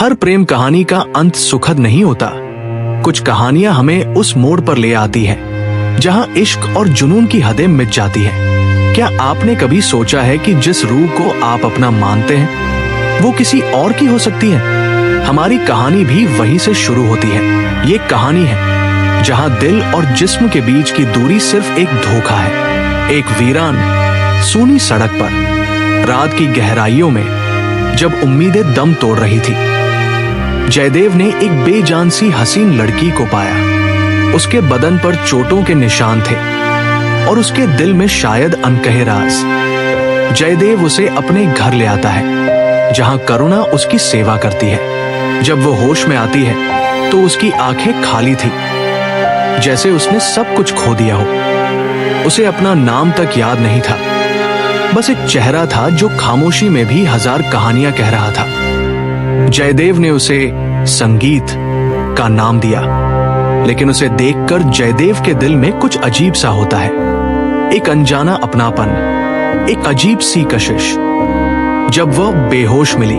हर प्रेम कहानी का अंत सुखद नहीं होता। कुछ कहानियां हमें उस मोड़ पर ले आती हैं जहां इश्क और जुनून की हदें मिट जाती हैं। क्या आपने कभी सोचा है कि जिस रूह को आप अपना मानते हैं वो किसी और की हो सकती है? हमारी कहानी भी वहीं से शुरू होती है। ये कहानी है जहां दिल और जिस्म के बीच की दूरी सिर्फ एक धोखा है। एक वीरान सूनी सड़क पर रात की गहराइयों में जब उम्मीदें दम तोड़ रही थी, जयदेव ने एक बेजान सी हसीन लड़की को पाया। उसके बदन पर चोटों के निशान थे और उसके दिल में शायद अनकहे राज। जयदेव उसे अपने घर ले आता है जहां करुणा उसकी सेवा करती है। जब वो होश में आती है तो उसकी आंखें खाली थी, जैसे उसने सब कुछ खो दिया हो। उसे अपना नाम तक याद नहीं था, बस एक चेहरा था जो खामोशी में भी हजार कहानियां कह रहा था। जयदेव ने उसे संगीत का नाम दिया, लेकिन उसे देखकर जयदेव के दिल में कुछ अजीब सा होता है। एक अनजाना अपनापन, एक अजीब सी कशिश। जब वह बेहोश मिली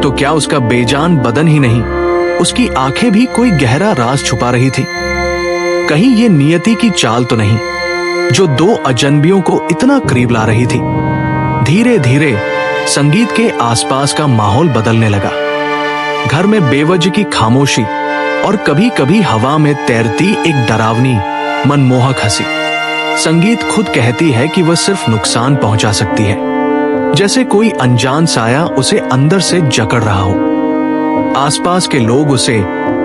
तो क्या उसका बेजान बदन ही नहीं, उसकी आंखें भी कोई गहरा राज छुपा रही थी? कहीं ये नियति की चाल तो नहीं जो दो अजनबियों को इतना करीब ला रही थी? धीरे धीरे संगीत के आसपास का माहौल बदलने लगा। घर में बेवजह की खामोशी और कभी कभी हवा में तैरती एक डरावनी मनमोहक हंसी। संगीत खुद कहती है कि वह सिर्फ नुकसान पहुंचा सकती है, जैसे कोई अनजान साया उसे अंदर से जकड़ रहा हो। आसपास के लोग उसे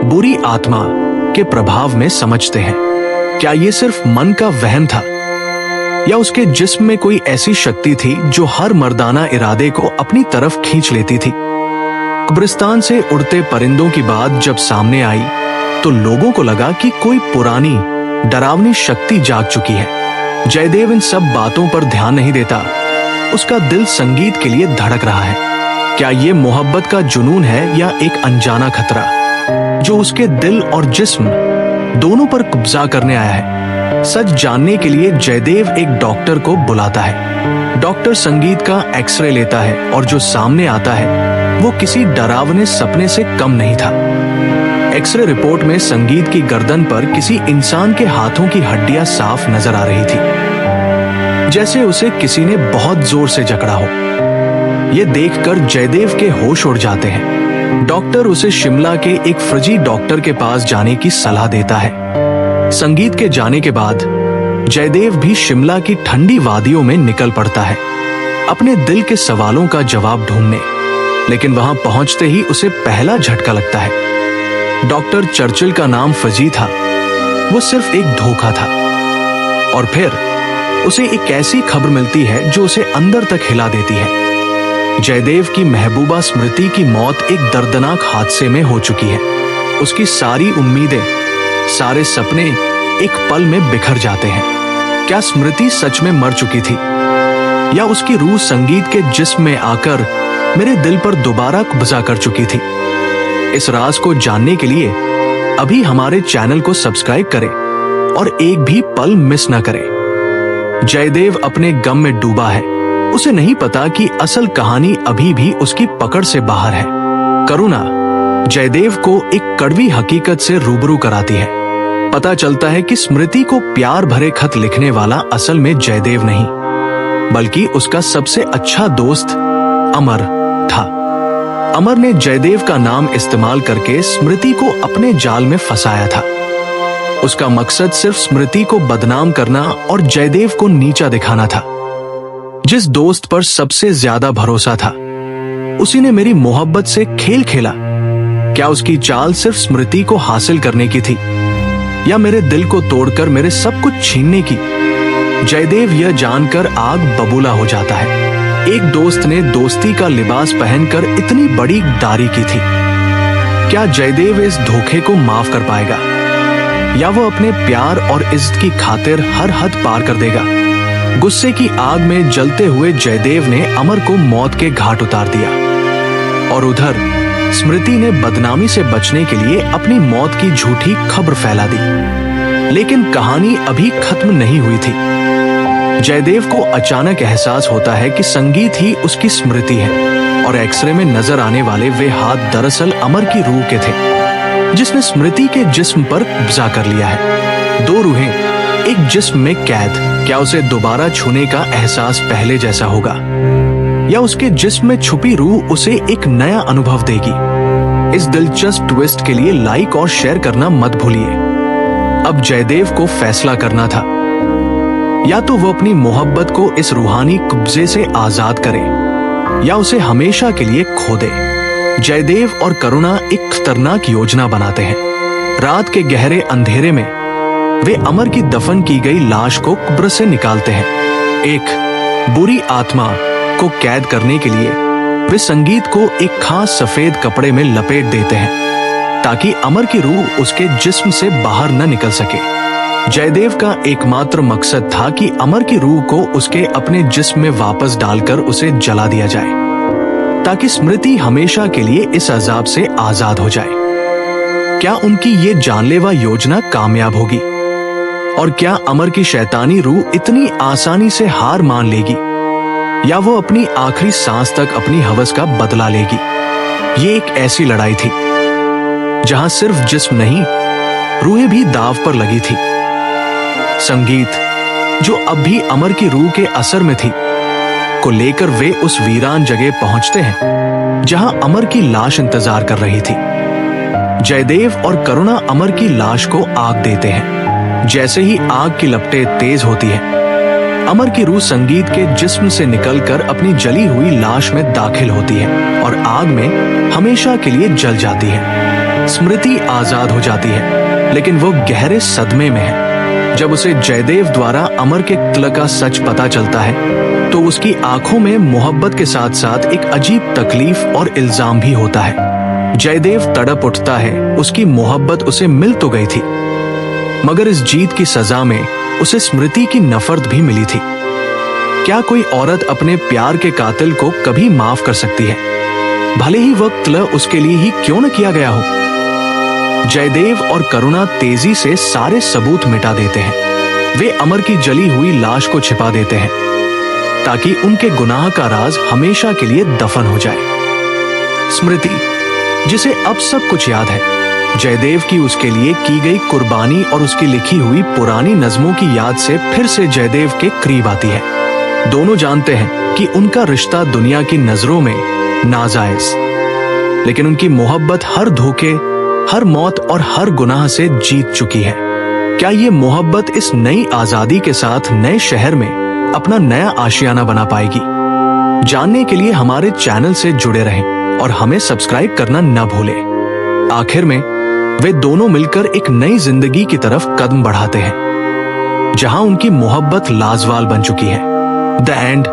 बुरी आत्मा के प्रभाव में समझते हैं। क्या ये सिर्फ मन का वहम था या उसके जिस्म में कोई ऐसी शक्ति थी जो हर मर्दाना इरादे को अपनी तरफ खींच लेती थी? कब्रिस्तान से उड़ते परिंदों की बात जब सामने आई तो लोगों को लगा कि कोई पुरानी डरावनी शक्ति जाग चुकी है। जयदेव इन सब बातों पर ध्यान नहीं देता। उसका दिल संगीत के लिए धड़क रहा है। क्या ये मोहब्बत का जुनून है या एक अनजाना खतरा जो उसके दिल और जिस्म दोनों पर कब्जा करने आया है? सच जानने के लिए जयदेव एक डॉक्टर को बुलाता है। डॉक्टर संगीत का एक्सरे लेता है और जो सामने आता है वो किसी डरावने सपने से कम नहीं था। एक्सरे रिपोर्ट में संगीत की गर्दन पर किसी इंसान के हाथों की हड्डियां साफ नजर आ रही थी, जैसे उसे किसी ने बहुत जोर से जकड़ा हो। ये देखकर जयदेव के होश उड़ जाते हैं। डॉक्टर उसे शिमला के एक फर्जी डॉक्टर के पास जाने की सलाह देता है। संगीत के जाने के बाद जयदेव भी शिमला की ठंडी वादियों में निकल पड़ता है अपने दिल के सवालों का जवाब ढूंढने। लेकिन वहां पहुंचते ही उसे पहला झटका लगता है। डॉक्टर चर्चिल का नाम फर्जी था, वो सिर्फ एक धोखा था। और फिर उसे एक ऐसी खबर मिलती है जो उसे अंदर तक हिला देती है। जयदेव की महबूबा स्मृति की मौत एक दर्दनाक हादसे में हो चुकी है। उसकी सारी उम्मीदें, सारे सपने एक पल में बिखर जाते हैं। क्या स्मृति सच में मर चुकी थी या उसकी रूह संगीत के जिस्म में आकर मेरे दिल पर दोबारा कब्जा कर चुकी थी? इस राज को जानने के लिए अभी हमारे चैनल को सब्सक्राइब करें और एक भी पल मिस ना करें। जयदेव अपने गम में डूबा है। उसे नहीं पता कि असल कहानी अभी भी उसकी पकड़ से बाहर है। करुणा जयदेव को एक कड़वी हकीकत से रूबरू कराती है। पता चलता है कि स्मृति को प्यार भरे खत लिखने वाला असल में जयदेव नहीं, बल्कि उसका सबसे अच्छा दोस्त अमर था। अमर ने जयदेव का नाम इस्तेमाल करके स्मृति को अपने जाल में फंसाया था। उसका मकसद सिर्फ स्मृति को बदनाम करना और जयदेव को नीचा दिखाना था। जिस दोस्त पर सबसे ज्यादा भरोसा था, उसी ने मेरी मोहब्बत से खेल खेला। क्या उसकी चाल सिर्फ स्मृति को हासिल करने की थी या मेरे दिल को तोड़कर मेरे सब कुछ छीनने की? जयदेव यह जानकर आग बबूला हो जाता है। एक दोस्त ने दोस्ती का लिबास पहनकर इतनी बड़ी गद्दारी की थी। क्या जयदेव इस धोखे को माफ कर पाएगा या वो अपने प्यार और इज्जत की खातिर हर हद पार कर देगा? गुस्से की आग में जलते हुए जयदेव ने अमर को मौत के घाट उतार दिया और उधर स्मृति ने बदनामी से बचने के लिए अपनी मौत की झूठी खबर फैला दी। लेकिन कहानी अभी खत्म नहीं हुई थी। जयदेव को अचानक एहसास होता है कि संगीत ही उसकी स्मृति है। और एक्सरे में नजर आने वाले वे हाथ दरअसल अमर की रूह के थे, जिसने स्मृति के जिस्म पर कब्जा कर लिया है। दो रूहें एक जिस्म में कैद, क्या उसे दोबारा छूने का एहसास पहले जैसा होगा, या उसके जिस्म में छुपी रूह उसे एक नया अनुभव देगी? इस दिलचस्प ट्विस्ट के लिए लाइक और शेयर करना मत भूलिए। अब जयदेव को फैसला करना था, या तो वो अपनी मोहब्बत को इस रूहानी कब्जे से आजाद करे या उसे हमेशा के लिए खो दे। जयदेव और करुणा एक खतरनाक योजना बनाते हैं। रात के गहरे अंधेरे में वे अमर की दफन की गई लाश को कब्र से निकालते हैं। एक बुरी आत्मा को कैद करने के लिए वे संगीत को एक खास सफेद कपड़े में लपेट देते हैं ताकि अमर की रूह उसके जिस्म से बाहर न निकल सके। जयदेव का एकमात्र मकसद था कि अमर की रूह को उसके अपने जिस्म में वापस डालकर उसे जला दिया जाए ताकि स्मृति हमेशा के लिए इस अजाब से आजाद हो जाए। क्या उनकी ये जानलेवा योजना कामयाब होगी? और क्या अमर की शैतानी रूह इतनी आसानी से हार मान लेगी, या वो अपनी आखिरी सांस तक अपनी हवस का बदला लेगी? ये एक ऐसी लड़ाई थी जहां सिर्फ जिस्म नहीं, रूहें भी दांव पर लगी थी। संगीत, जो अब भी अमर की रूह के असर में थी, को लेकर वे उस वीरान जगह पहुंचते हैं जहां अमर की लाश इंतजार कर रही थी। जयदेव और करुणा अमर की लाश को आग देते हैं। जैसे ही आग की लपटें तेज होती हैं, अमर की रूह संगीत के जिस्म से निकलकर अपनी जली हुई लाश में दाखिल होती है और आग में हमेशा के लिए जल जाती है। स्मृति आजाद हो जाती है, लेकिन वो गहरे सदमे में है। जब उसे जयदेव द्वारा अमर के कत्ल का सच पता चलता है तो उसकी आंखों में मोहब्बत के साथ साथ एक अजीब तकलीफ और इल्जाम भी होता है। जयदेव तड़प उठता है। उसकी मोहब्बत उसे मिल तो गई थी, मगर इस जीत की सजा में उसे स्मृति की नफरत भी मिली थी। क्या कोई औरत अपने प्यार के कातिल को कभी माफ कर सकती है, भले ही वह कत्ल उसके लिए ही क्यों न किया गया हो? जयदेव और करुणा तेजी से सारे सबूत मिटा देते हैं। वे अमर की जली हुई लाश को छिपा देते हैं ताकि उनके गुनाह का राज हमेशा के लिए दफन हो जाए। स्मृति, जिसे अब सब कुछ याद है, जयदेव की उसके लिए की गई कुर्बानी और उसकी लिखी हुई पुरानी नज़मों की याद से फिर से जयदेव के करीब आती है। दोनों जानते हैं कि उनका रिश्ता दुनिया की नजरों में नाजायज, लेकिन उनकी मोहब्बत हर धोखे, हर मौत और हर गुनाह से जीत चुकी है। क्या ये मोहब्बत इस नई आजादी के साथ नए शहर में अपना नया आशियाना बना पाएगी? जानने के लिए हमारे चैनल से जुड़े रहें और हमें सब्सक्राइब करना न भूलें। आखिर में वे दोनों मिलकर एक नई जिंदगी की तरफ कदम बढ़ाते हैं, जहां उनकी मोहब्बत लाजवाल बन चुकी है। The end.